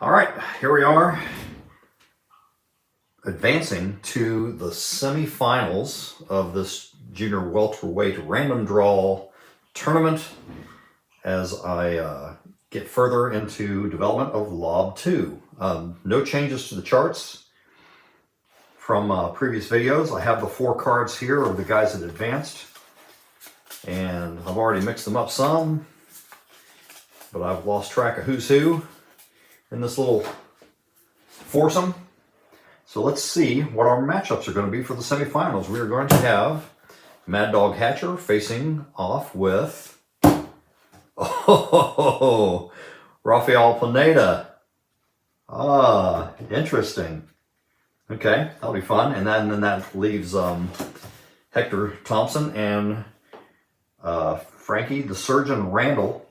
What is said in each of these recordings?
All right, here we are, advancing to the semifinals of this junior welterweight random draw tournament as I get further into development of LOB2. No changes to the charts from previous videos. I have the 4 cards here of the guys that advanced, and I've already mixed them up some, but I've lost track of who's who in this little foursome. So let's see what our matchups are going to be for the semifinals. We are going to have Mad Dog Hatcher facing off with Rafael Pineda. Interesting. Okay, that'll be fun. And then that leaves Hector Thompson and Frankie the Surgeon Randall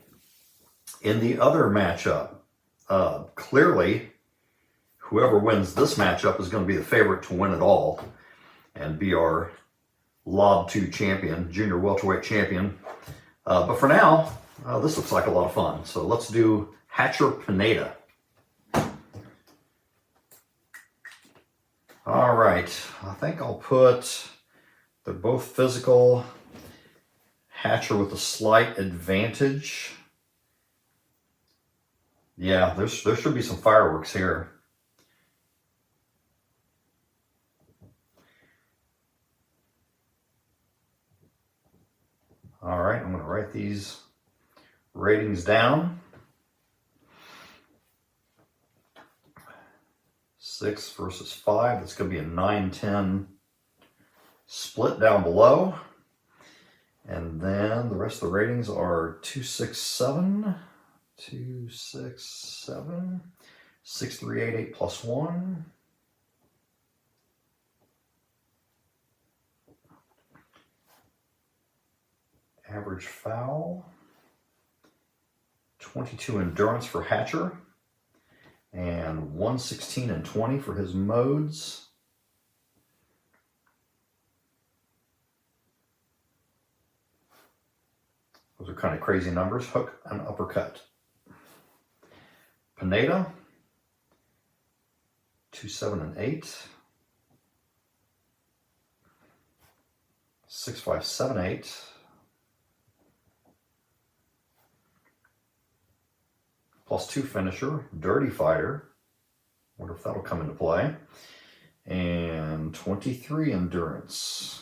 in the other matchup. Clearly, whoever wins this matchup is going to be the favorite to win it all and be our LOB2 champion, junior welterweight champion. But for now, this looks like a lot of fun. So let's do Hatcher Pineda. All right, I think I'll put, they're both physical. Hatcher with a slight advantage. Yeah, there should be some fireworks here. All right, I'm going to write these ratings down. 6 versus 5. That's going to be a 9-10 split down below. And then the rest of the ratings are 2, 6, 7. 2, 6, 7, 6, 3, 8, 8 plus 1. Average foul. 22 endurance for Hatcher. And 116 and 20 for his modes. Those are kind of crazy numbers. Hook and uppercut. Pineda, 2, 7, and 8. 6, 5, 7, 8. +2 finisher, dirty fighter. Wonder if that'll come into play. And 23 endurance.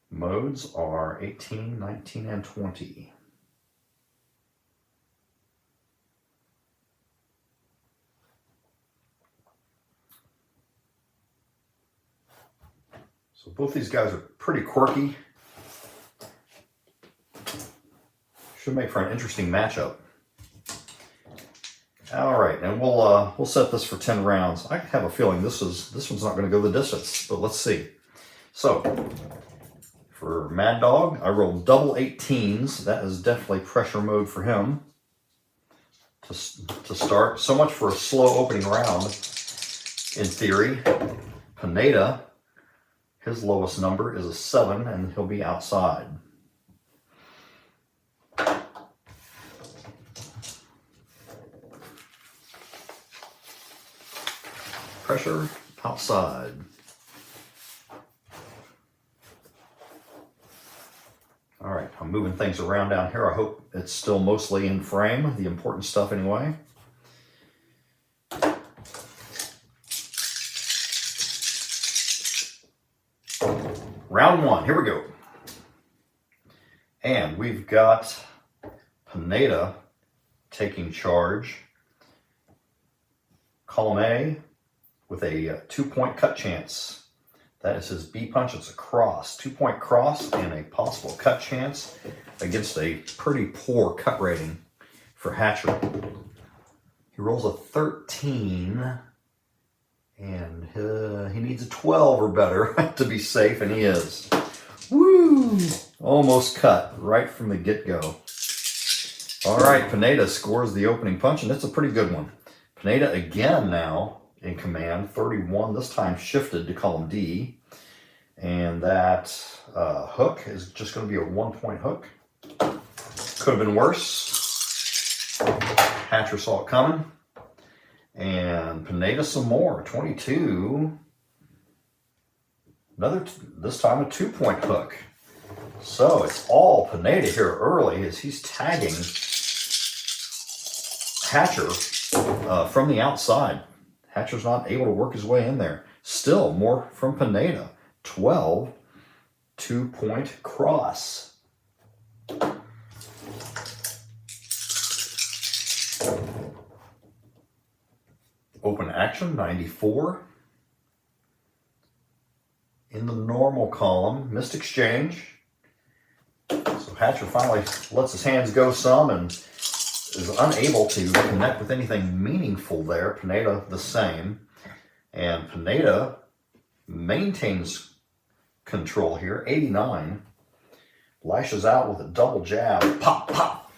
Modes are 18, 19, and 20. So both these guys are pretty quirky. Should make for an interesting matchup. All right, and we'll set this for 10 rounds. I have a feeling this one's not going to go the distance, but let's see. So for Mad Dog, I rolled double 18s. That is definitely pressure mode for him to start. So much for a slow opening round. In theory, Pineda, his lowest number is a 7, and he'll be outside. Pressure outside. All right, I'm moving things around down here. I hope it's still mostly in frame, the important stuff anyway. Round 1, here we go. And we've got Pineda taking charge. Column A with a 2-point cut chance. That is his B punch. It's a cross. 2-point cross and a possible cut chance against a pretty poor cut rating for Hatcher. He rolls a 13. And he needs a 12 or better to be safe, and he is. Woo! Almost cut right from the get-go. All right, Pineda scores the opening punch, and it's a pretty good one. Pineda again now in command, 31, this time shifted to column D. And that hook is just going to be a 1-point hook. Could have been worse. Hatcher saw it coming. And Pineda some more, 22. This time a 2-point hook. So it's all Pineda here early as he's tagging Hatcher from the outside. Hatcher's not able to work his way in there. Still more from Pineda. 12, 2-point cross. Open action, 94. In the normal column, missed exchange. So Hatcher finally lets his hands go some and is unable to connect with anything meaningful there. Pineda the same. And Pineda maintains control here, 89. Lashes out with a double jab, pop, pop.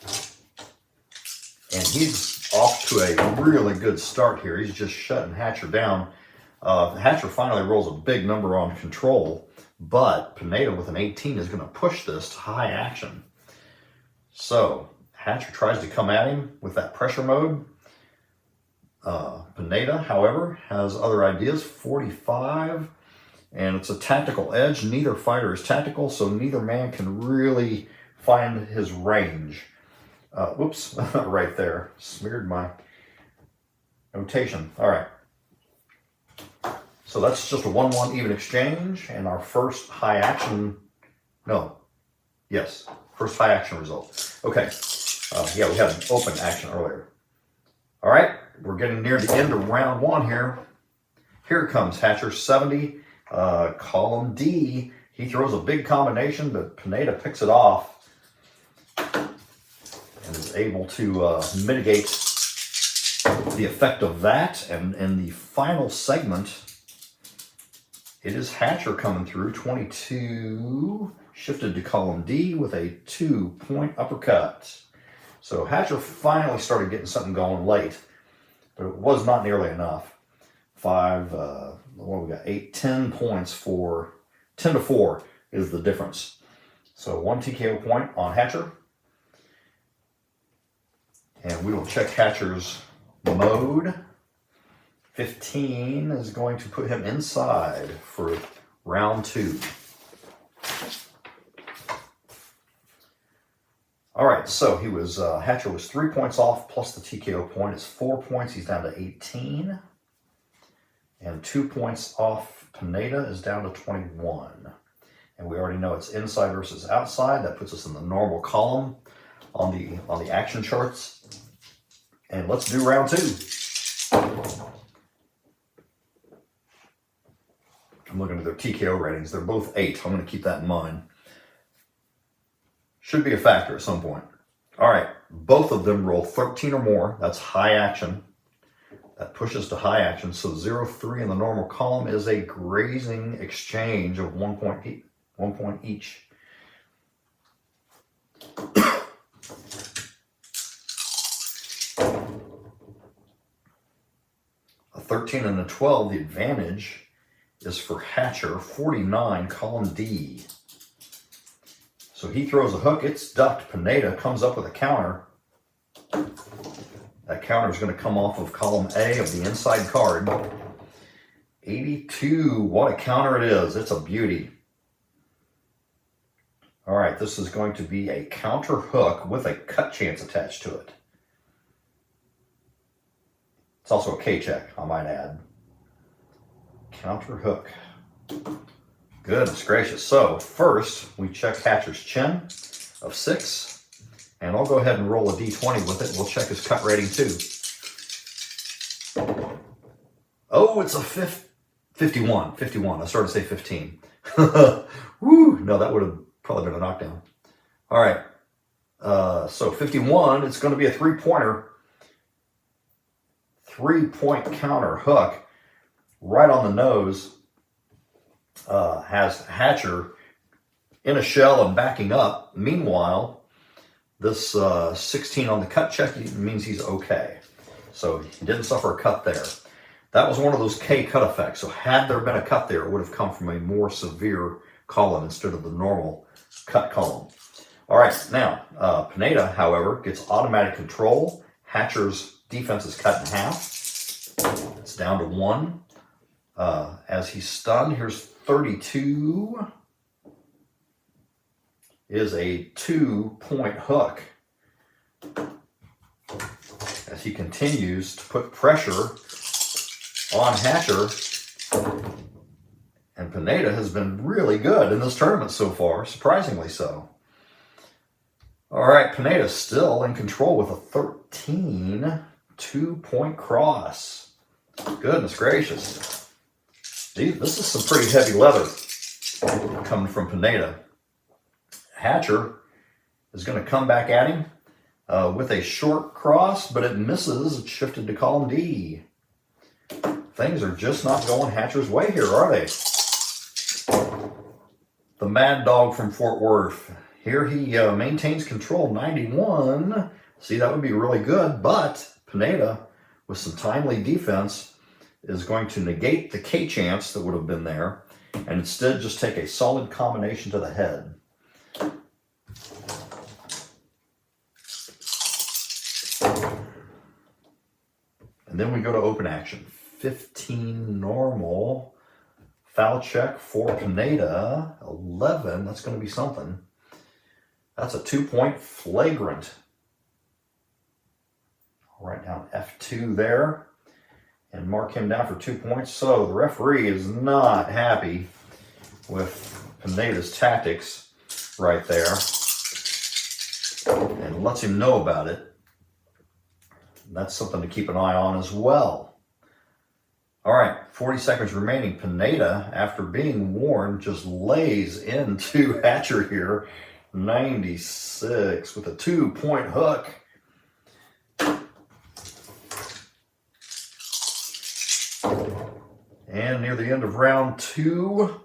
And he's off to a really good start here. He's just shutting Hatcher down. Hatcher finally rolls a big number on control, but Pineda with an 18 is going to push this to high action. So Hatcher tries to come at him with that pressure mode. Pineda, however, has other ideas, 45, and it's a tactical edge. Neither fighter is tactical, so neither man can really find his range. Whoops, right there. Smeared my notation. All right. So that's just a 1-1 even exchange, and our first high action, first high action result. Okay, yeah, we had an open action earlier. All right, we're getting near the end of round 1 here. Here comes Hatcher, 70, column D. He throws a big combination, but Pineda picks it off and is able to mitigate the effect of that. And in the final segment, it is Hatcher coming through, 22, shifted to column D with a 2-point uppercut. So Hatcher finally started getting something going late, but it was not nearly enough. 10 points for 10 to 4 is the difference. So 1 TKO point on Hatcher. And we will check Hatcher's mode. 15 is going to put him inside for round 2. All right, so he was Hatcher was 3 points off plus the TKO point is 4 points. He's down to 18, and 2 points off Pineda is down to 21. And we already know it's inside versus outside. That puts us in the normal column on the action charts. And let's do round 2. I'm looking at their TKO ratings. They're both 8. I'm going to keep that in mind. Should be a factor at some point. All right, both of them roll 13 or more. That's high action. That pushes to high action. So 0-3 in the normal column is a grazing exchange of 1 point each. A 13 and a 12, the advantage is for Hatcher, 49, column D. So he throws a hook, it's ducked. Pineda comes up with a counter. That counter is going to come off of column A of the inside card. 82, what a counter it is. It's a beauty. All right, this is going to be a counter hook with a cut chance attached to it. It's also a K-check, I might add. Counter hook. Goodness gracious. So first, we check Hatcher's chin of 6, and I'll go ahead and roll a D20 with it. We'll check his cut rating too. Oh, it's a 51. 51. I started to say 15. Woo! No, that would have probably been a knockdown. All right. So 51, it's going to be a 3-pointer. 3-point counter hook right on the nose. Has Hatcher in a shell and backing up. Meanwhile, this 16 on the cut check means he's okay. So he didn't suffer a cut there. That was one of those K cut effects. So had there been a cut there, it would have come from a more severe column instead of the normal cut column. All right, now Pineda, however, gets automatic control, Hatcher's defense is cut in half. It's down to 1. As he's stunned, here's 32. Is a 2-point hook. As he continues to put pressure on Hatcher. And Pineda has been really good in this tournament so far, surprisingly so. All right, Pineda's still in control with a 13 2-point cross. Goodness gracious. This is some pretty heavy leather coming from Pineda. Hatcher is going to come back at him with a short cross, but it misses. It's shifted to column D. Things are just not going Hatcher's way here, are they? The Mad Dog from Fort Worth. Here he maintains control, 91. See, that would be really good, but Pineda, with some timely defense, is going to negate the K chance that would have been there, and instead just take a solid combination to the head. And then we go to open action. 15 normal. Foul check for Pineda. 11. That's going to be something. That's a 2-point flagrant. I'll write down F2 there and mark him down for 2 points. So the referee is not happy with Pineda's tactics right there and lets him know about it. That's something to keep an eye on as well. All right, 40 seconds remaining. Pineda, after being warned, just lays into Hatcher here. 96 with a 2-point hook. And near the end of round 2,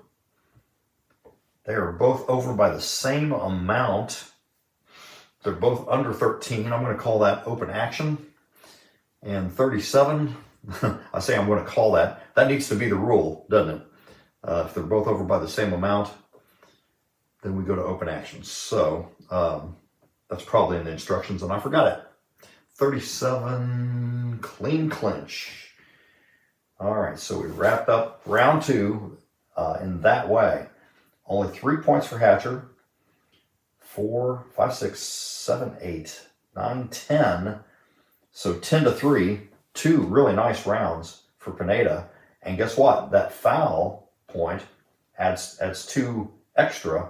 they are both over by the same amount. They're both under 13. I'm going to call that open action. And 37, I say I'm going to call that. That needs to be the rule, doesn't it? If they're both over by the same amount, then we go to open action. So that's probably in the instructions, and I forgot it. 37, clean clinch. All right, so we wrapped up round 2 in that way. Only 3 points for Hatcher. 4, 5, 6, 7, 8, 9, 10. So 10-3, 2 really nice rounds for Pineda. And guess what? That foul point adds 2 extra,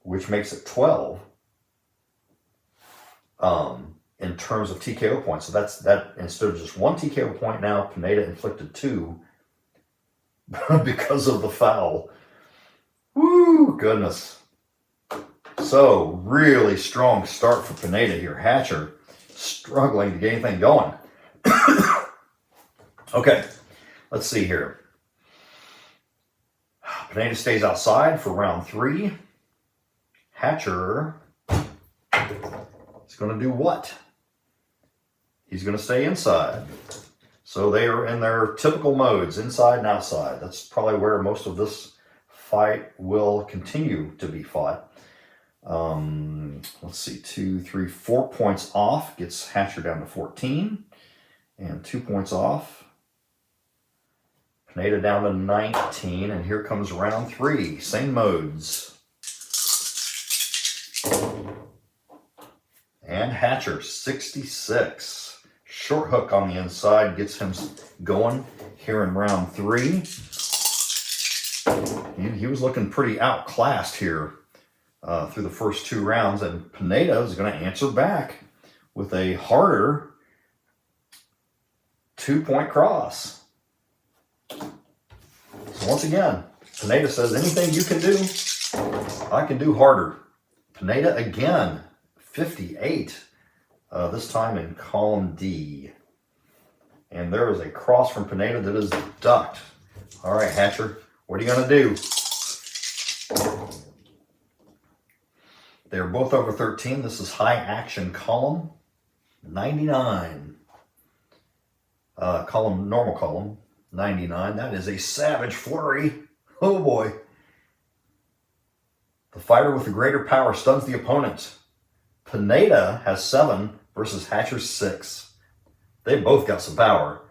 which makes it 12 in terms of TKO points. So that's that. Instead of just 1 TKO point now, Pineda inflicted 2 because of the foul. Woo, goodness. So really strong start for Pineda here. Hatcher struggling to get anything going. Okay, let's see here. Pineda stays outside for round 3. Hatcher is going to do what? He's going to stay inside. So they are in their typical modes, inside and outside. That's probably where most of this fight will continue to be fought. Let's see, 2, 3, 4 points off gets Hatcher down to 14, and 2 points off. Pineda down to 19, and here comes round 3, same modes. And Hatcher, 66. Short hook on the inside gets him going here in round 3. He was looking pretty outclassed here through the first 2 rounds, and Pineda is going to answer back with a harder 2-point cross. So once again, Pineda says, anything you can do, I can do harder. Pineda again, 58, this time in column D. And there is a cross from Pineda that is ducked. All right, Hatcher, what are you going to do? They're both over 13. This is high action column 99. Normal column 99. That is a savage flurry. Oh boy. The fighter with the greater power stuns the opponent. Pineda has 7 versus Hatcher's 6. They both got some power.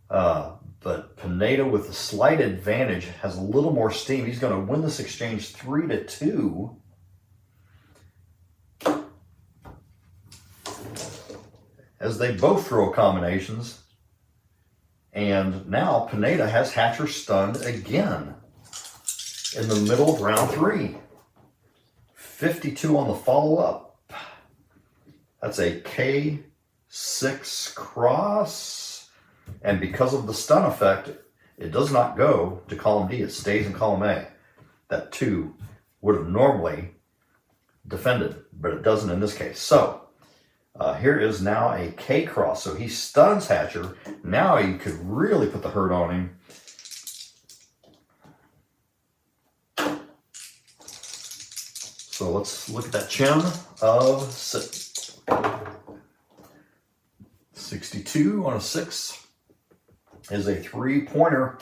But Pineda, with a slight advantage, has a little more steam. He's going to win this exchange 3-2. As they both throw combinations. And now Pineda has Hatcher stunned again in the middle of round 3. 52 on the follow-up. That's a K6 cross. And because of the stun effect, it does not go to column D. It stays in column A. That 2 would have normally defended, but it doesn't in this case. So here is now a K cross. So he stuns Hatcher. Now he could really put the hurt on him. So let's look at that chin of 62 on a 6 is a 3-pointer.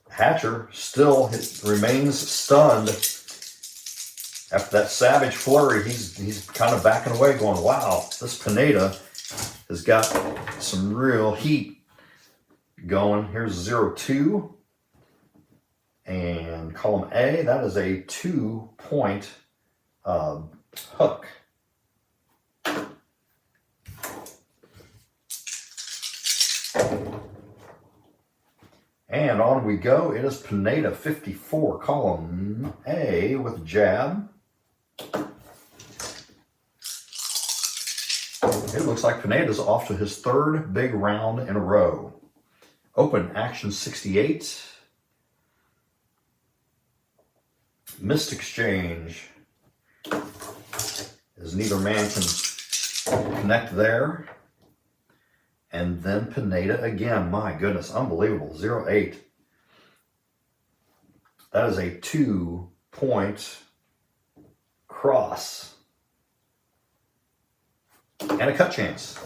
Hatcher still remains stunned. After that savage flurry, he's kind of backing away going, wow, this Pineda has got some real heat going. Here's 0-2. And column A, that is a 2-point hook. And on we go. It is Pineda 54, column A with jab. It looks like Pineda's off to his 3rd big round in a row. Open action 68. Missed exchange, as neither man can connect there. And then Pineda again. My goodness, unbelievable. 0-8. That is a 2-point cross. And a cut chance.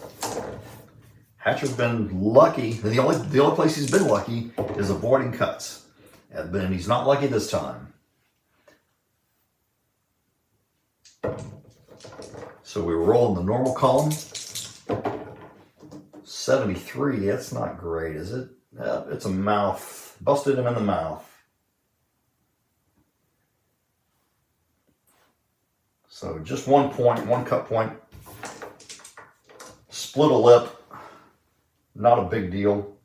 Hatcher's been lucky. The only place he's been lucky is avoiding cuts. And he's not lucky this time. So we roll in the normal column. 73, that's not great, is it? It's a mouth. Busted him in the mouth. So just 1 point, 1 cut point. Split a lip. Not a big deal.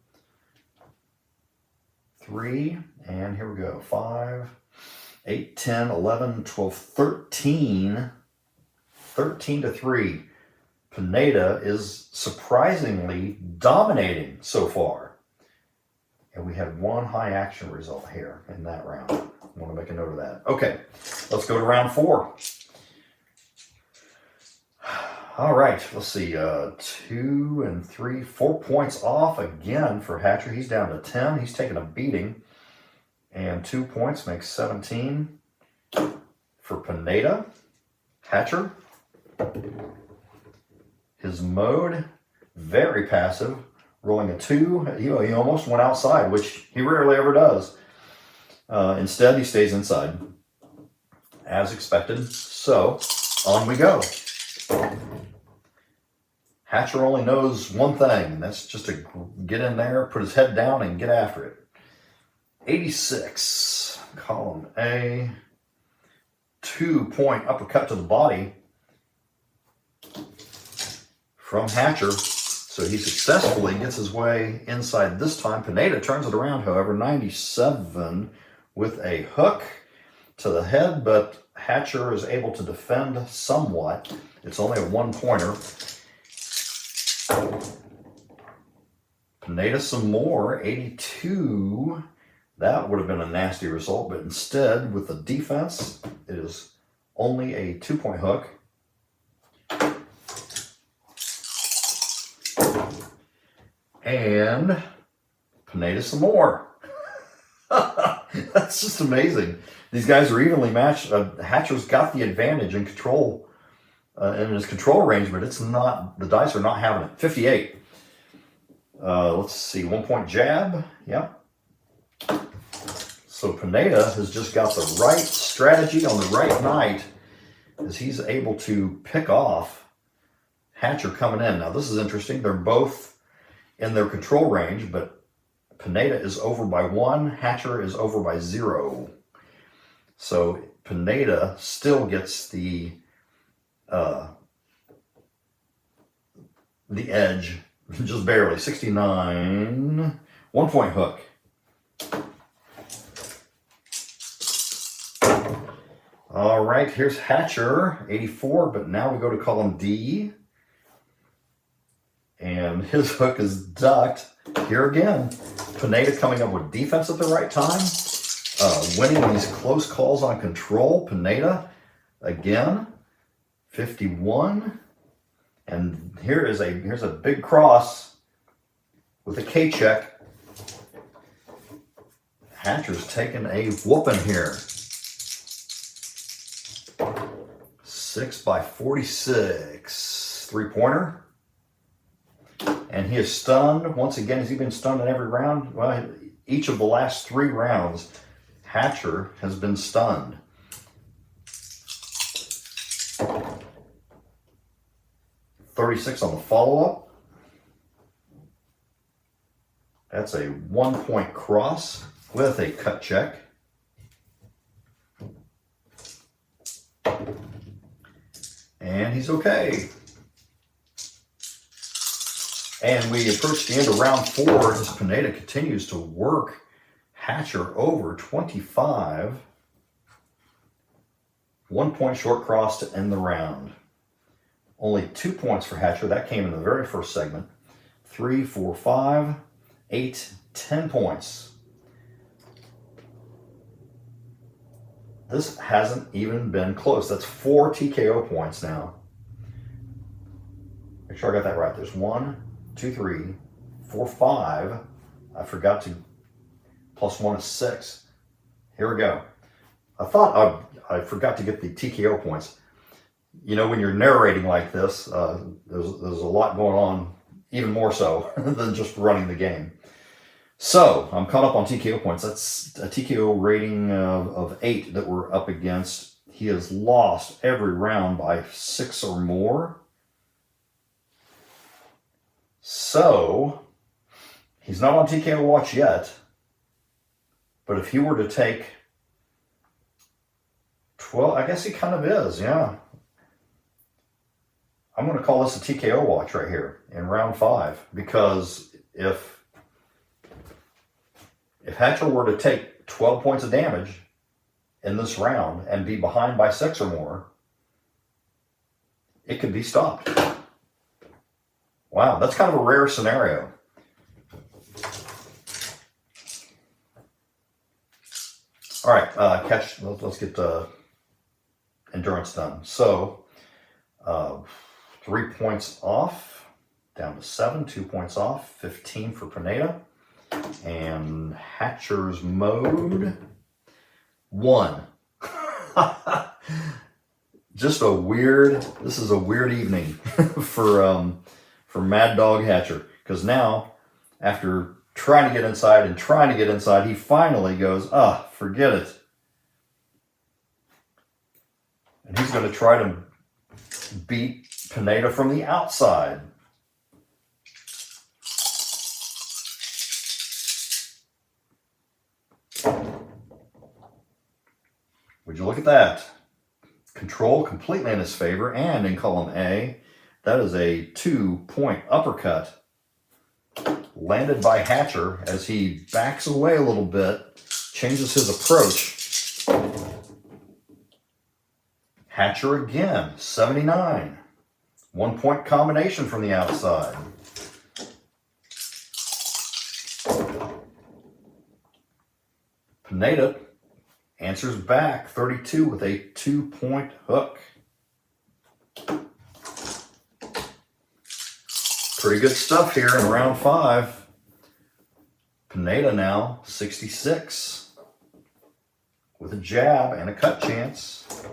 3, and here we go. 5, 8, 10, 11, 12, 13. 13-3. Pineda is surprisingly dominating so far. And we had 1 high action result here in that round. I want to make a note of that. Okay, let's go to round 4. All right, let's see. 2 and 3, 4 points off again for Hatcher. He's down to 10. He's taking a beating. And 2 points makes 17 for Pineda. Hatcher. His mode, very passive, rolling a 2. He almost went outside, which he rarely ever does. Instead, he stays inside, as expected. So, on we go. Hatcher only knows one thing, and that's just to get in there, put his head down, and get after it. 86, column A, 2-point uppercut to the body from Hatcher. So he successfully gets his way inside this time. Pineda turns it around, however, 97 with a hook to the head, but Hatcher is able to defend somewhat. It's only a 1-pointer. Pineda some more, 82. That would have been a nasty result, but instead, with the defense, it is only a 2-point hook. And Pineda some more. That's just amazing. These guys are evenly matched. Hatcher's got the advantage in control, in his control range, but it's not. The dice are not having it. 58. Let's see. 1-point jab. Yep. So Pineda has just got the right strategy on the right night, as he's able to pick off Hatcher coming in. Now this is interesting. They're both in their control range, but Pineda is over by 1, Hatcher is over by 0. So Pineda still gets the edge, just barely. 69, 1-point hook. All right, here's Hatcher, 84, but now we go to column D. And his hook is ducked. Here again, Pineda coming up with defense at the right time. Winning these close calls on control. Pineda, again, 51. And here's a big cross with a K-check. Hatcher's taking a whooping here. 6 by 46. 3-pointer. And he is stunned. Once again, has he been stunned in every round? Well, each of the last 3 rounds, Hatcher has been stunned. .36 on the follow-up. That's a 1-point cross with a cut check. And he's okay. And we approach the end of round 4 as Pineda continues to work Hatcher over 25. 1-point short cross to end the round. Only 2 points for Hatcher. That came in the very first segment. 3, 4, 5, 8, 10 points. This hasn't even been close. That's 4 TKO points now. Make sure I got that right. There's 1, 2, 3, 4, 5. I forgot to, plus 1 is 6. Here we go. I thought I forgot to get the TKO points. You know, when you're narrating like this, there's a lot going on, even more so than just running the game. So I'm caught up on TKO points. That's a TKO rating of 8 that we're up against. He has lost every round by 6 or more. So he's not on TKO watch yet. But if he were to take 12, I guess he kind of is, yeah. I'm going to call this a TKO watch right here in round 5, because if Hatcher were to take 12 points of damage in this round and be behind by 6 or more, it could be stopped. Wow, that's kind of a rare scenario. All right, let's get endurance done. So, 3 points off, down to 7, 2 points off, 15 for Pineda. And Hatcher's mode, 1. Just this is a weird evening for Mad Dog Hatcher. Because now, after trying to get inside, he finally goes, forget it. And he's going to try to beat Pineda from the outside. Would you look at that? Control completely in his favor, and in column A, that is a 2-point uppercut landed by Hatcher as he backs away a little bit, changes his approach. Hatcher again, 79. 1-point combination from the outside. Pineda answers back, 32 with a 2-point hook. Pretty good stuff here in round 5. Pineda now 66 with a jab and a cut chance.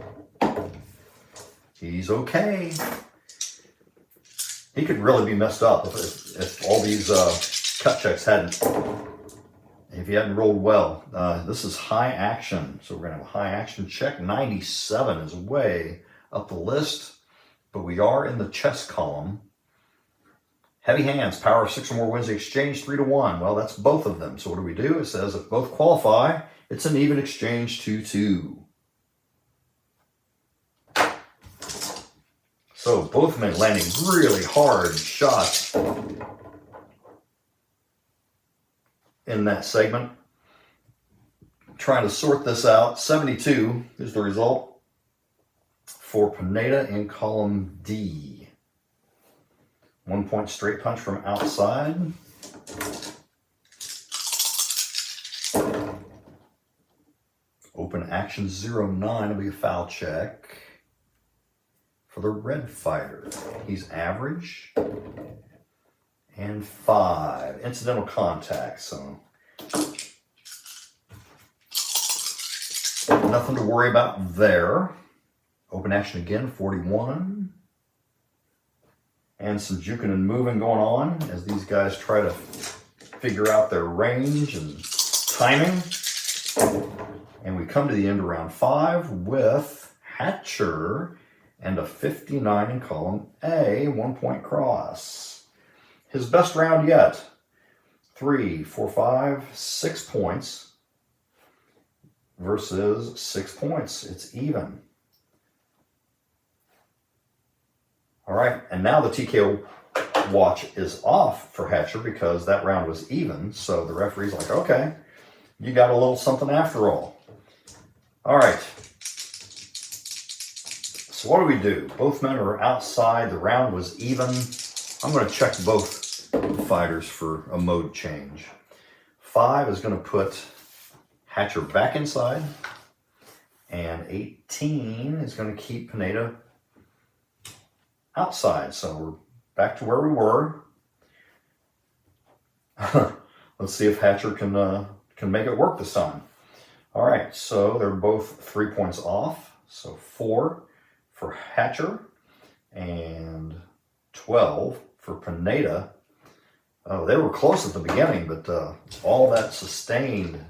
He's okay. He could really be messed up if all these cut checks if he hadn't rolled well. This is high action, so we're going to have a high action check. 97 is way up the list. but we are in the chess column. Heavy hands, power of 6 or more wins the exchange 3-1. Well, that's both of them. So what do? It says if both qualify, it's an even exchange 2-2. So both men landing really hard shots in that segment. Trying to sort this out. 72 is the result for Pineda in column D. 1 point straight punch from outside. Open action 0-9 will be a foul check for the red fighter. He's average. And 5. Incidental contact, so nothing to worry about there. Open action again, 41. And some juking and moving going on as these guys try to figure out their range and timing. And we come to the end of round 5 with Hatcher and a 59 in column A, 1 point cross. His best round yet. 3, 4, 5, 6 points versus 6 points. It's even. All right, and now the TKO watch is off for Hatcher because that round was even. So the referee's like, okay, you got a little something after all. All right. So what do? Both men are outside. The round was even. I'm going to check both fighters for a mode change. 5 is going to put Hatcher back inside. And 18 is going to keep Pineda outside. So we're back to where we were. Let's see if Hatcher can make it work this time. All right, so they're both 3 points off. So 4 for Hatcher and 12 for Pineda. Oh, they were close at the beginning, but all that sustained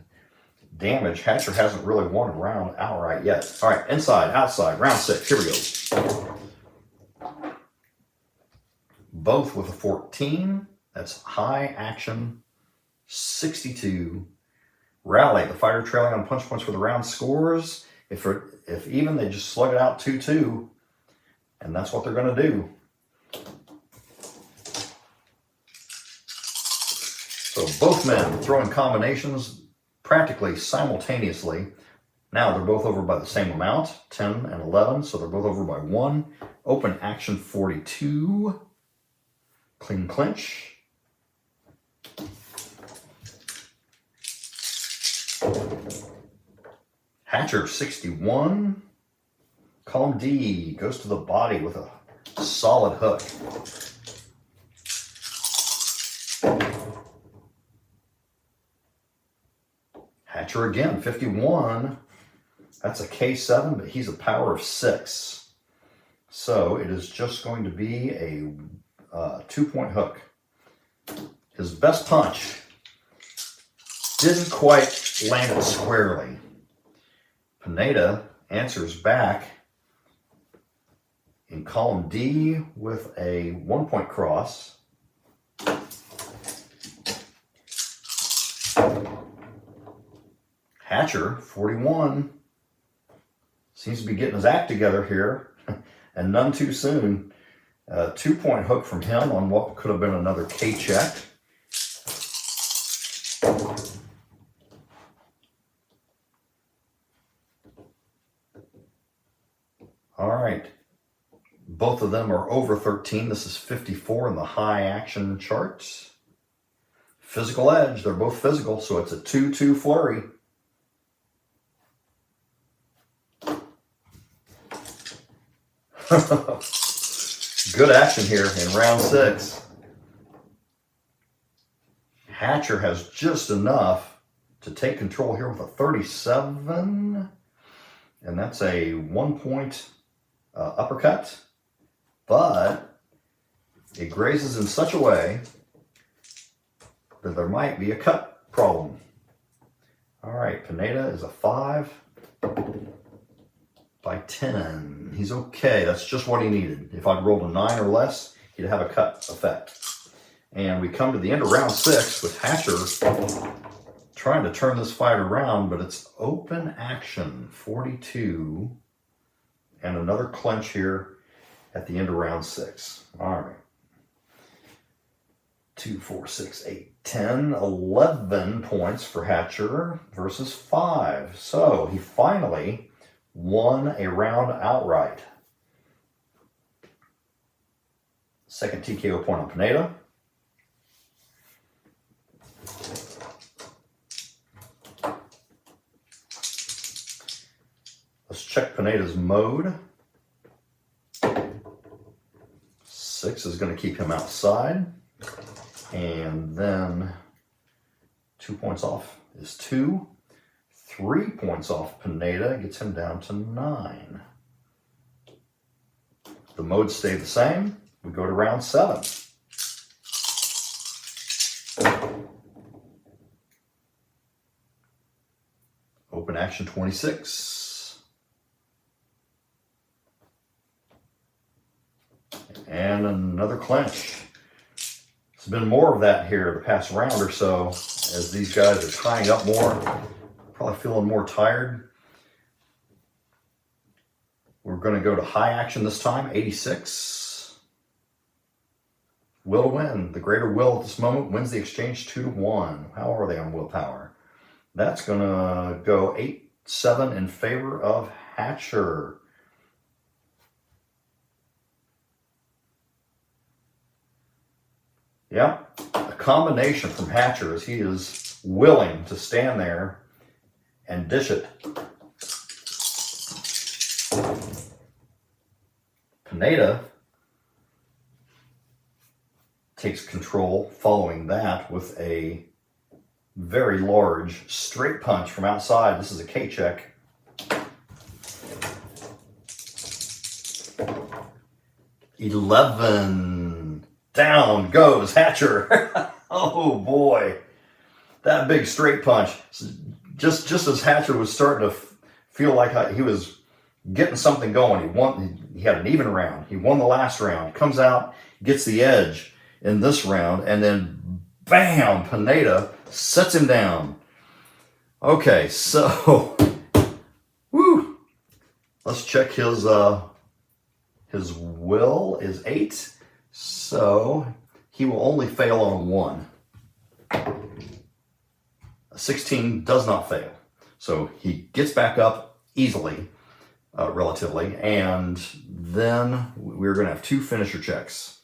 damage, Hatcher hasn't really won a round outright yet. All right, inside, outside, round 6. Here we go. Both with a 14. That's high action. 62. Rally. The fighter trailing on punch points for the round scores. If even, they just slug it out 2-2. And that's what they're going to do. So both men throwing combinations practically simultaneously. Now they're both over by the same amount, 10 and 11. So they're both over by 1. Open action 42. Clean clinch. Hatcher 61. Column D goes to the body with a solid hook. Hatcher again, 51. That's a K7, but he's a power of 6. So it is just going to be a 2-point hook. His best punch didn't quite land it squarely. Pineda answers back in column D with a 1-point cross. Hatcher, 41, seems to be getting his act together here, and none too soon. 2-point hook from him on what could have been another K check. All right. Both of them are over 13. This is 54 in the high action charts. Physical edge. They're both physical, so it's a 2-2 flurry. Good action here in round 6. Hatcher has just enough to take control here with a 37. And that's a 1-point uppercut. But it grazes in such a way that there might be a cut problem. All right, Pineda is a 5. by 10. He's okay. That's just what he needed. If I'd rolled a 9 or less, he'd have a cut effect. And we come to the end of round 6 with Hatcher trying to turn this fight around, but it's open action, 42, and another clinch here at the end of round 6. All right. 2, 4, 6, 8, 10, 11 points for Hatcher versus 5. So he finally won a round outright. Second TKO point on Pineda. Let's check Pineda's mode. 6 is going to keep him outside. And then 2 points off is 2. 3 points off Pineda gets him down to 9. The modes stay the same. We go to round 7. Open action 26. And another clinch. There's been more of that here the past round or so as these guys are tying up more, probably feeling more tired. We're going to go to high action this time, 86. Will to win. The greater will at this moment wins the exchange 2-1. How are they on willpower? That's going to go 8-7 in favor of Hatcher. Yeah, a combination from Hatcher as he is willing to stand there and dish it. Pineda takes control following that with a very large straight punch from outside. This is a K-check. $11. Down goes Hatcher. Oh boy. That big straight punch. Just as Hatcher was starting to feel like he was getting something going. He had an even round. He won the last round. Comes out, gets the edge in this round, and then bam, Pineda sets him down. Okay, so woo. Let's check his will is 8. So he will only fail on 1. A 16 does not fail. So he gets back up easily, relatively, and then we're going to have 2 finisher checks.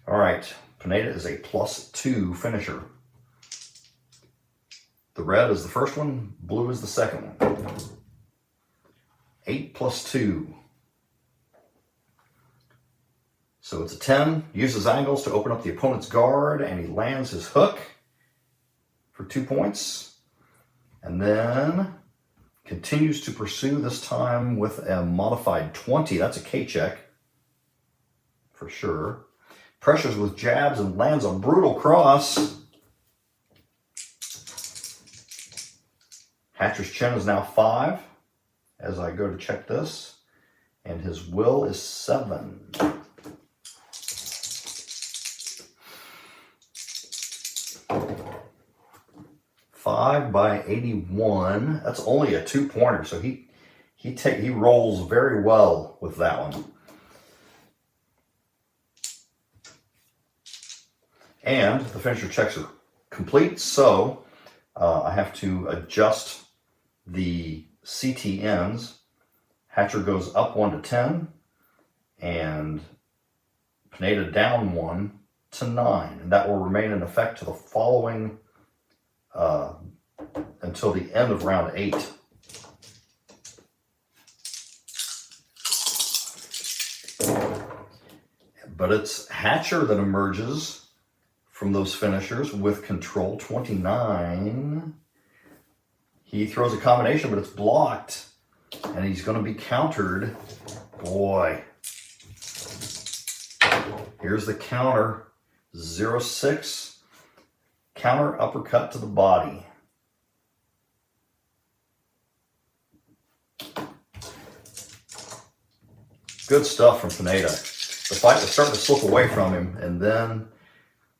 All right, Pineda is a +2 finisher. The red is the first one, blue is the second one. 8 + 2. So it's a 10. Uses angles to open up the opponent's guard, and he lands his hook for 2 points. And then continues to pursue, this time with a modified 20. That's a K-check for sure. Pressures with jabs and lands a brutal cross. Hatcher's chin is now 5. As I go to check this, and his will is 7. $5 by 81. That's only a 2-pointer, so he rolls very well with that one. And the finisher checks are complete, so I have to adjust the CTNs. Hatcher goes up 1 to 10, and Pineda down 1 to 9, and that will remain in effect to the following until the end of round 8. But it's Hatcher that emerges from those finishers with control 29. He throws a combination, but it's blocked, and he's going to be countered. Boy. Here's the counter. 0-6. Counter uppercut to the body. Good stuff from Pineda. The fight was starting to slip away from him, and then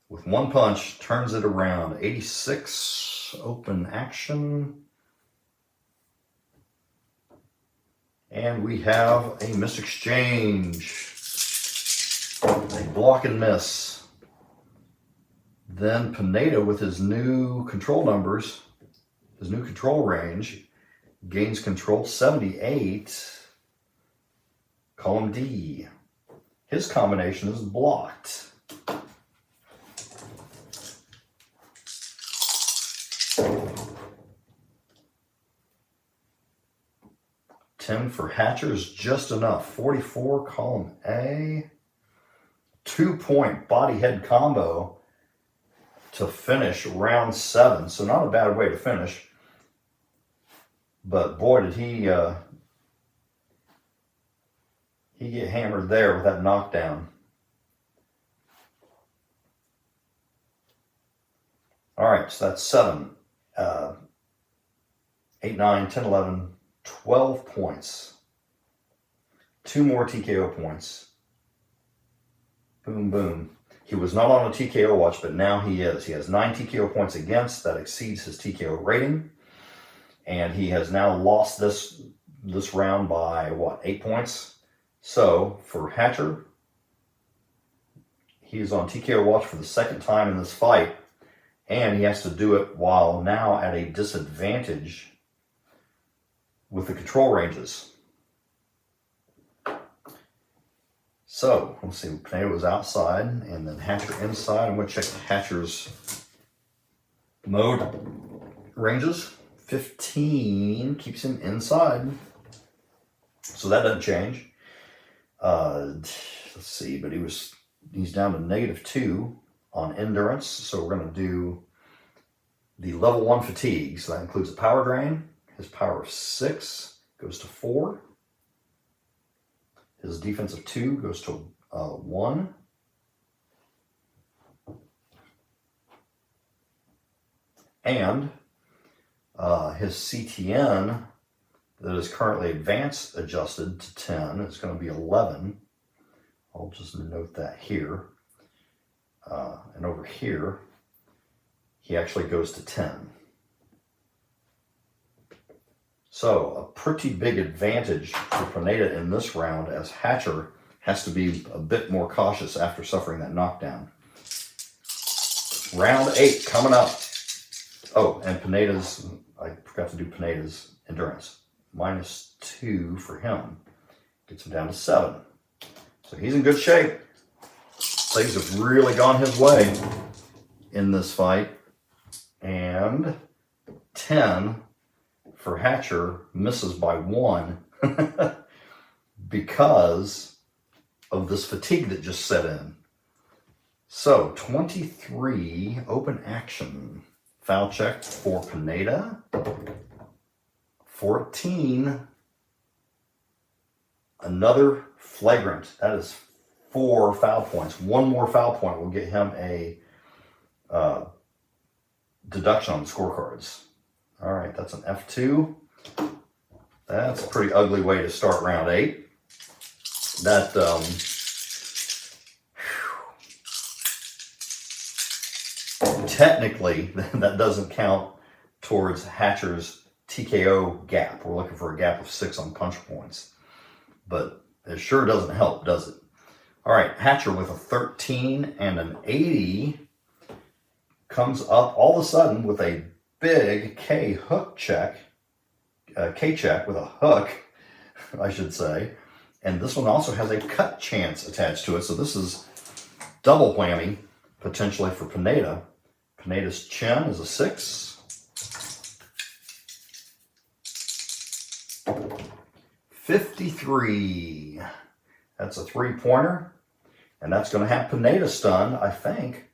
with one punch, turns it around. 86 open action. And we have a misexchange. A block and miss. Then Pineda, with his new control numbers, his new control range, gains control 78. Column D. His combination is blocked. $10 for Hatcher is just enough. 44, column A. 2-point body head combo to finish round 7. So not a bad way to finish. But boy, did he get hammered there with that knockdown. All right, so that's 7, 8, 9, 10, 11, 12 points. 2 more TKO points. Boom, boom. He was not on a TKO watch, but now he is. He has 9 TKO points against. That exceeds his TKO rating. And he has now lost this round by, what, 8 points? So, for Hatcher, he's on TKO watch for the second time in this fight, and he has to do it while now at a disadvantage with the control ranges. So, let's see, Pineda was outside, and then Hatcher inside. I'm going to check Hatcher's mode ranges. 15 keeps him inside, so that doesn't change. Let's see, but he's down to -2 on endurance, so we're going to do the level 1 fatigue. So that includes a power drain. His power of 6 goes to 4. His defense of 2 goes to 1. And his CTN that is currently advanced adjusted to 10 is going to be 11. I'll just note that here. And over here, he actually goes to 10. So a pretty big advantage for Pineda in this round, as Hatcher has to be a bit more cautious after suffering that knockdown. Round 8 coming up. Oh, and Pineda's, I forgot to do Pineda's endurance. -2 for him. Gets him down to 7. So he's in good shape. Things have really gone his way in this fight. And 10 for Hatcher misses by 1 because of this fatigue that just set in. So 23 open action. Foul check for Pineda. 14. Another flagrant. That is 4 foul points. 1 more foul point will get him a deduction on the scorecards. All right, that's an F2. That's a pretty ugly way to start round 8. That technically that doesn't count towards Hatcher's TKO gap. We're looking for a gap of 6 on punch points, but it sure doesn't help, does it? All right, Hatcher with a 13 and an 80 comes up all of a sudden with a big K hook check, K check with a hook, I should say. And this one also has a cut chance attached to it. So this is double whammy potentially for Pineda. Pineda's chin is a 6. 53. That's a 3-pointer. And that's going to have Pineda stunned, I think,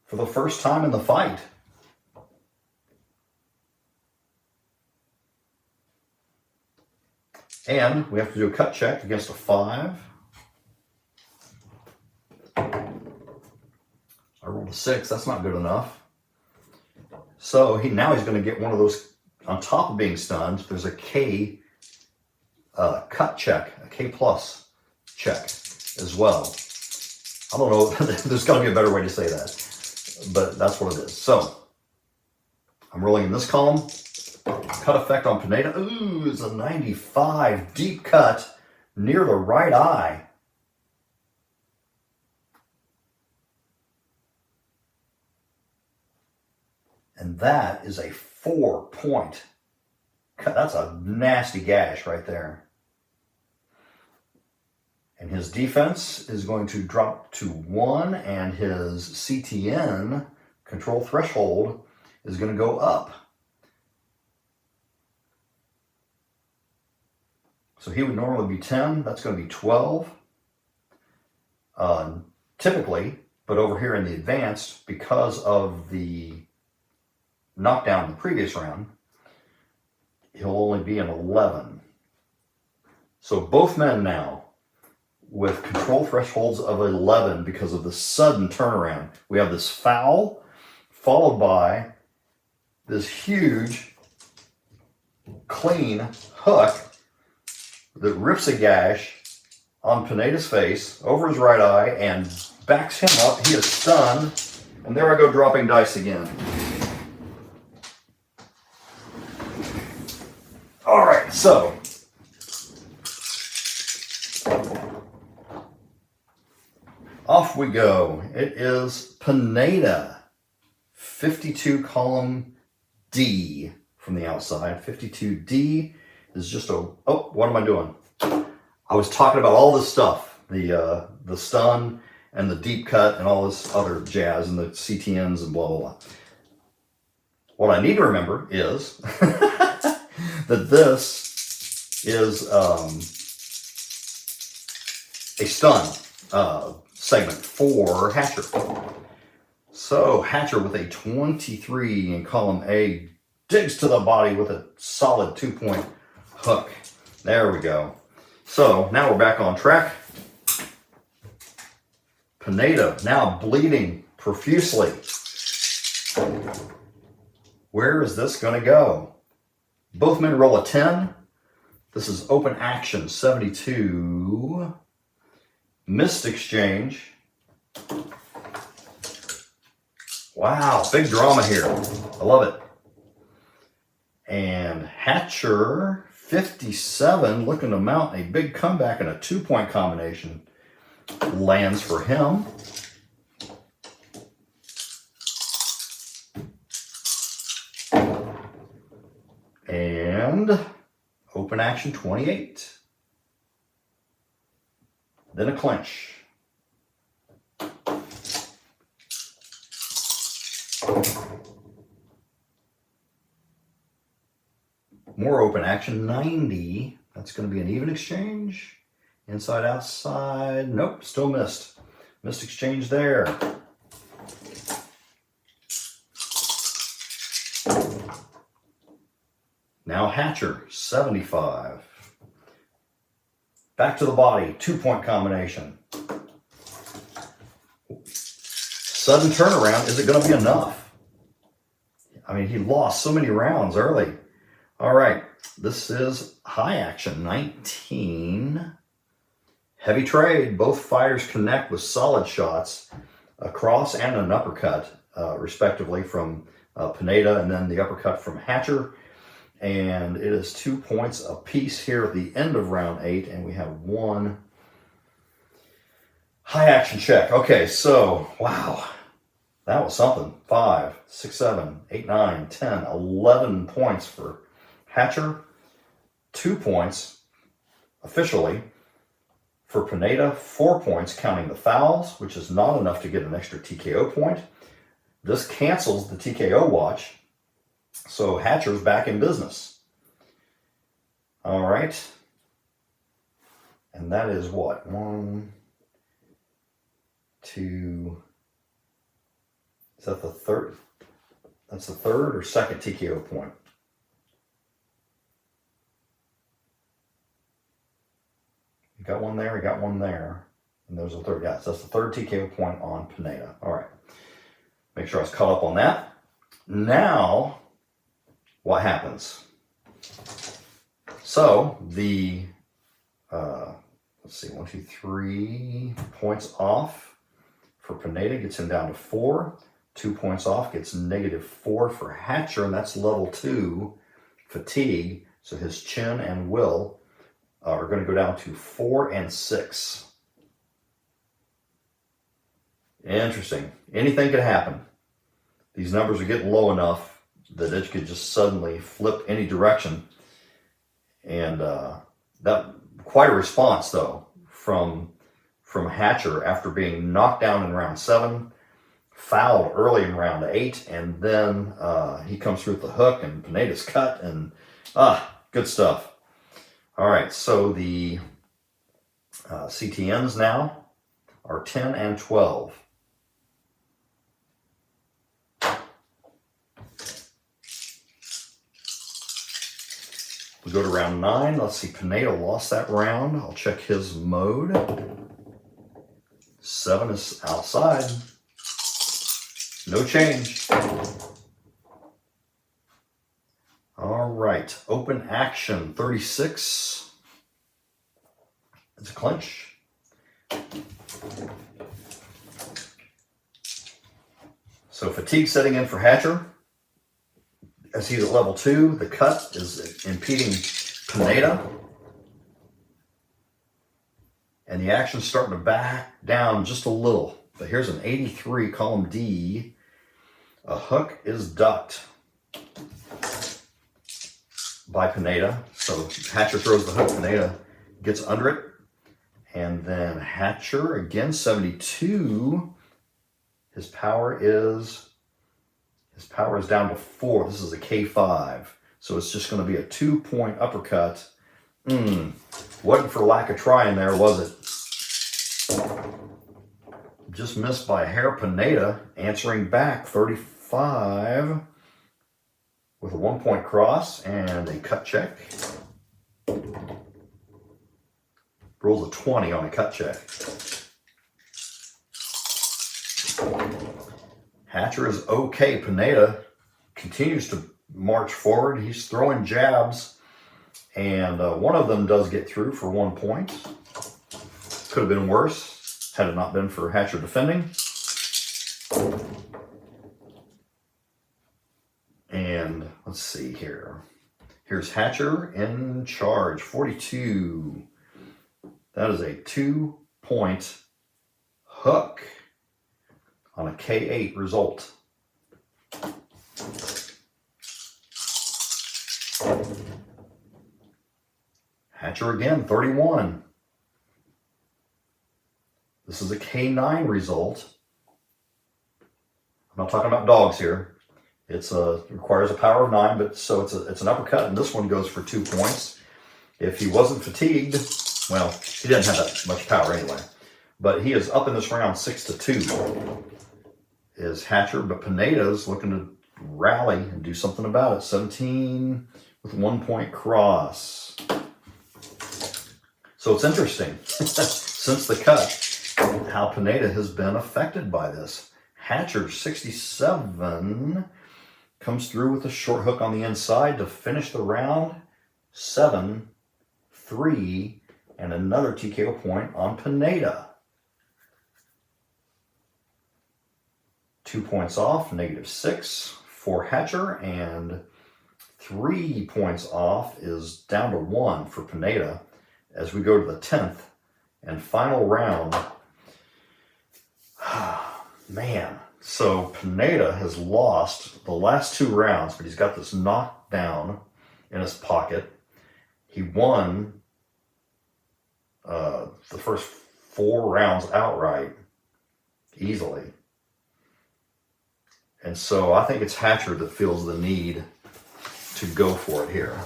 for the first time in the fight. And we have to do a cut check against a 5. I rolled a 6. That's not good enough. So now he's going to get one of those, on top of being stunned, there's a K cut check, a K+ check as well. I don't know, there's got to be a better way to say that, but that's what it is. So I'm rolling in this column. Cut effect on Pineda. Ooh, it's a 95. Deep cut near the right eye. And that is a 4-point cut. That's a nasty gash right there. And his defense is going to drop to 1, and his CTN, control threshold, is going to go up. So he would normally be 10. That's going to be 12. Typically, but over here in the advanced, because of the knockdown in the previous round, he'll only be an 11. So both men now with control thresholds of 11 because of the sudden turnaround. We have this foul followed by this huge clean hook that rips a gash on Pineda's face over his right eye and backs him up. He is stunned. And there I go dropping dice again. All right, so off we go. It is Pineda, 52 column D from the outside. 52D is just a, oh, what am I doing? I was talking about all this stuff, the stun and the deep cut and all this other jazz and the CTNs and blah, blah, blah. What I need to remember is that this is a stun segment for Hatcher. So Hatcher with a 23 in column A digs to the body with a solid 2-point hook. There we go. So now we're back on track. Pineda now bleeding profusely. Where is this going to go? Both men roll a 10. This is open action, 72. Missed exchange. Wow, big drama here. I love it. And Hatcher, 57, looking to mount a big comeback in a 2-point combination. Lands for him. And open action 28. Then a clinch. More open action, 90. That's going to be an even exchange. Inside, outside. Nope, still missed. Missed exchange there. Now Hatcher, 75. Back to the body, 2-point combination. Sudden turnaround, is it going to be enough? I mean, he lost so many rounds early. All right, this is high action, 19. Heavy trade, both fighters connect with solid shots, a cross and an uppercut, respectively, from Pineda, and then the uppercut from Hatcher. And it is 2 points apiece here at the end of round 8, and we have one high action check. Okay, so, wow, that was something. 5, 6, 7, 8, 9, 10, 11 points for Hatcher. 2 points, officially, for Pineda. 4 points, counting the fouls, which is not enough to get an extra TKO point. This cancels the TKO watch. So Hatcher's back in business. All right. And that is what? 1, 2. Is that the third? That's the third or second TKO point? You got one there, you got one there. And there's a third. Yeah, so that's the third TKO point on Pineda. All right. Make sure I was caught up on that. Now, what happens? So the let's see, 1, 2, 3 points off for Pineda, gets him down to 4. 2 points off, gets -4 for Hatcher, and that's level 2 fatigue. So his chin and will are going to go down to 4 and 6. Interesting. Anything could happen. These numbers are getting low enough that it could just suddenly flip any direction. And that quite a response though from Hatcher after being knocked down in round 7, fouled early in round 8, and then he comes through with the hook and Pineda's cut, and good stuff. All right, so the CTNs now are 10 and 12. We go to round 9. Let's see, Pineda lost that round. I'll check his mode. 7 is outside. No change. All right, open action, 36. It's a clinch. So fatigue setting in for Hatcher. As he's at level 2, the cut is impeding Pineda. And the action's starting to back down just a little. But here's an 83, column D. A hook is ducked by Pineda. So Hatcher throws the hook, Pineda gets under it. And then Hatcher, again, 72. His power is down to 4. This is a K5. So it's just going to be a 2-point uppercut. Wasn't for lack of trying there, was it? Just missed by a hair. Pineda answering back, 35 with a 1-point cross and a cut check. Rolls a 20 on a cut check. Hatcher is okay. Pineda continues to march forward. He's throwing jabs, and one of them does get through for 1 point. Could have been worse had it not been for Hatcher defending. And let's see here. Here's Hatcher in charge, 42. That is a 2-point hook on a K8 result. Hatcher again, 31. This is a K9 result. I'm not talking about dogs here. It requires a power of 9, but so it's an uppercut, and this one goes for 2 points. If he wasn't fatigued, well, he didn't have that much power anyway. But he is up in this round 6-2. Is Hatcher, but Pineda's looking to rally and do something about it. 17 with 1-point cross. So it's interesting, since the cut, how Pineda has been affected by this. Hatcher, 67, comes through with a short hook on the inside to finish the round. 7, 3, and another TKO point on Pineda. 2 points off, -6 for Hatcher, and 3 points off is down to 1 for Pineda as we go to the 10th and final round. Man, so Pineda has lost the last 2 rounds, but he's got this knockdown in his pocket. He won the first 4 rounds outright, easily. And so I think it's Hatcher that feels the need to go for it here.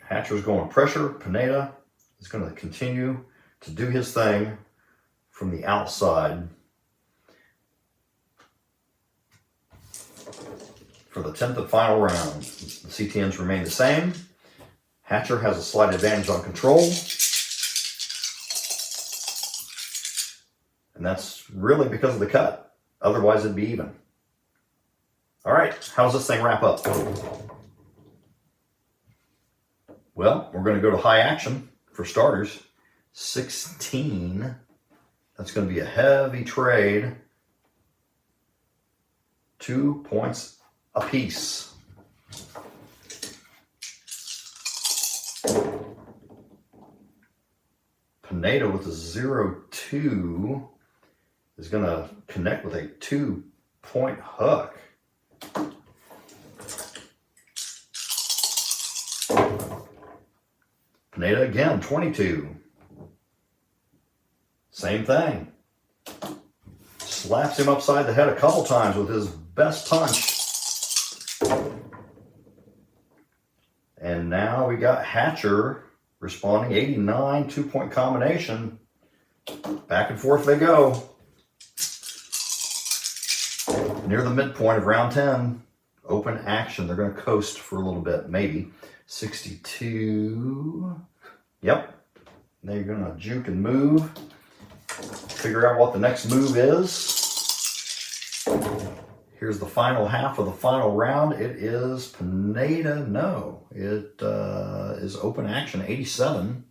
Hatcher's going pressure. Pineda is going to continue to do his thing from the outside. For the 10th and final round, the CTNs remain the same. Hatcher has a slight advantage on control. And that's really because of the cut. Otherwise, it'd be even. All right, how does this thing wrap up? Well, we're going to go to high action for starters. 16. That's going to be a heavy trade. 2 points apiece. Pineda with a 0-2 is going to connect with a 2-point hook. Pineda again, 22. Same thing. Slaps him upside the head a couple times with his best punch. And now we got Hatcher responding, 89, 2-point combination. Back and forth they go. Near the midpoint of round 10, open action. They're going to coast for a little bit, maybe. 62. Yep. They're going to juke and move. Figure out what the next move is. Here's the final half of the final round. It is Pineda. No, it is open action, 87.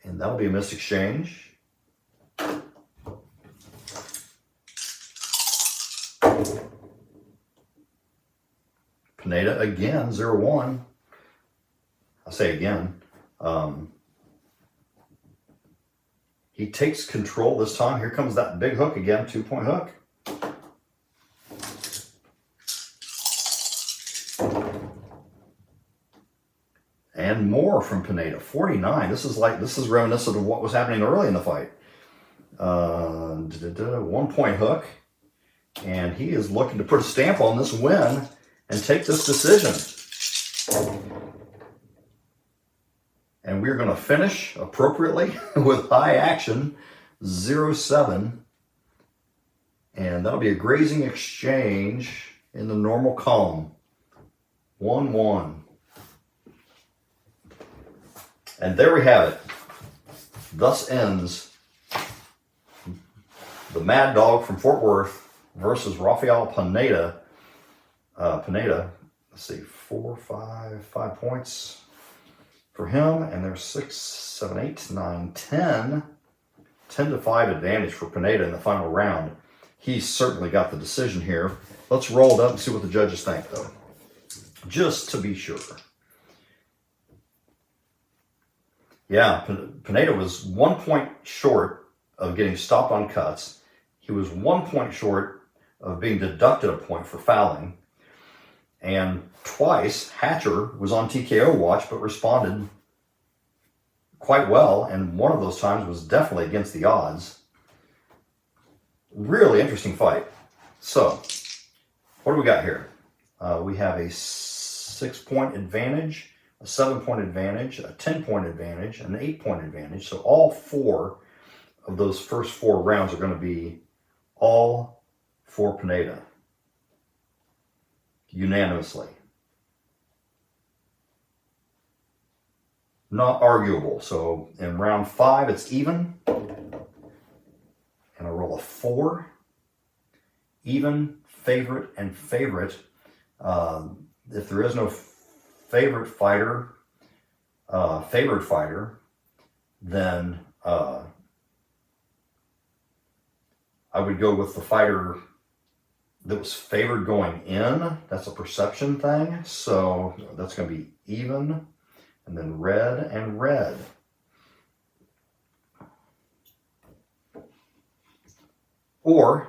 And that'll be a missed exchange. Pineda again, 0-1. I'll say again. He takes control this time. Here comes that big hook again, 2-point hook. And more from Pineda, 49. This is reminiscent of what was happening early in the fight. 1-point hook. And he is looking to put a stamp on this win and take this decision. And we're going to finish appropriately with high action, 0-7. And that'll be a grazing exchange in the normal column, 1-1. And there we have it. Thus ends the Mad Dog from Fort Worth versus Rafael Pineda. Pineda, let's see, 5 points for him, and there's 6, 7, 8, 9, 10. 10-5 advantage for Pineda in the final round. He certainly got the decision here. Let's roll it up and see what the judges think, though, just to be sure. Yeah, Pineda was 1 point short of getting stopped on cuts. He was 1 point short of being deducted a point for fouling. And twice, Hatcher was on TKO watch, but responded quite well. And one of those times was definitely against the odds. Really interesting fight. So, what do we got here? We have a 6-point advantage, a 7-point advantage, a 10-point advantage, an 8-point advantage. So all 4 of those first 4 rounds are going to be all for Pineda. Unanimously. Not arguable. So in round 5, it's even. And I roll a 4. Even, favorite, and favorite. If there is no favored fighter, then I would go with the fighter that was favored going in. That's a perception thing. So that's going to be even, and then red and red. Or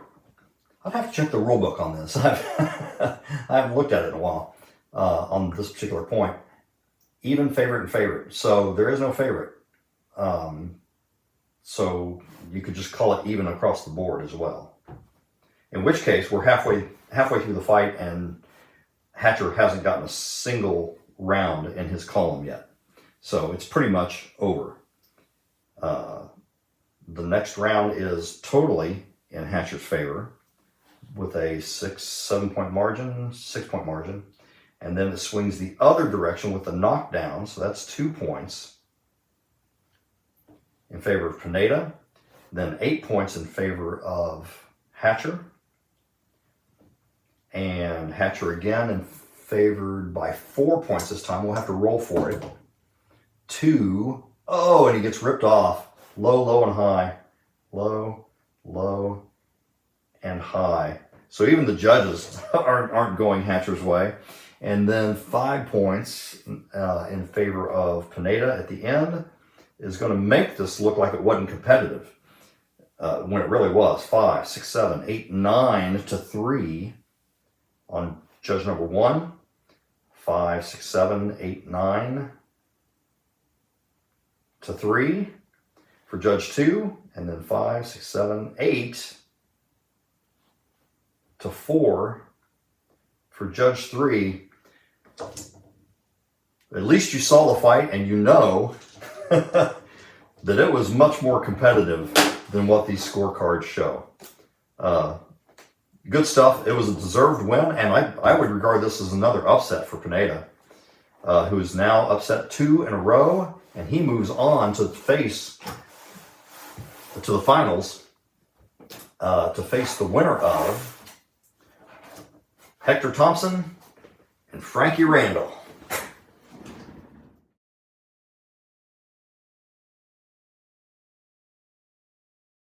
I'd have to check the rule book on this. I haven't looked at it in a while on this particular point. Even, favorite, and favorite. So there is no favorite. So you could just call it even across the board as well. In which case, we're halfway through the fight, and Hatcher hasn't gotten a single round in his column yet. So it's pretty much over. The next round is totally in Hatcher's favor with a 6-point margin. And then it swings the other direction with the knockdown. So that's 2 points in favor of Pineda. Then 8 points in favor of Hatcher. And Hatcher again and favored by 4 points this time. We'll have to roll for it. 2. Oh, and he gets ripped off. Low, low, and high. Low, low, and high. So even the judges aren't going Hatcher's way. And then 5 points in favor of Pineda at the end is going to make this look like it wasn't competitive when it really was. 5, 6, 7, 8, 9 to 3 on judge number 1. 5, 6, 7, 8, 9 to 3 for judge 2. And then 5, 6, 7, 8 to 4 for judge 3. At least you saw the fight and you know that it was much more competitive than what these scorecards show. Good stuff. It was a deserved win, and I would regard this as another upset for Pineda, who is now upset 2 in a row, and he moves on to face to the finals to face the winner of Hector Thompson and Frankie Randall.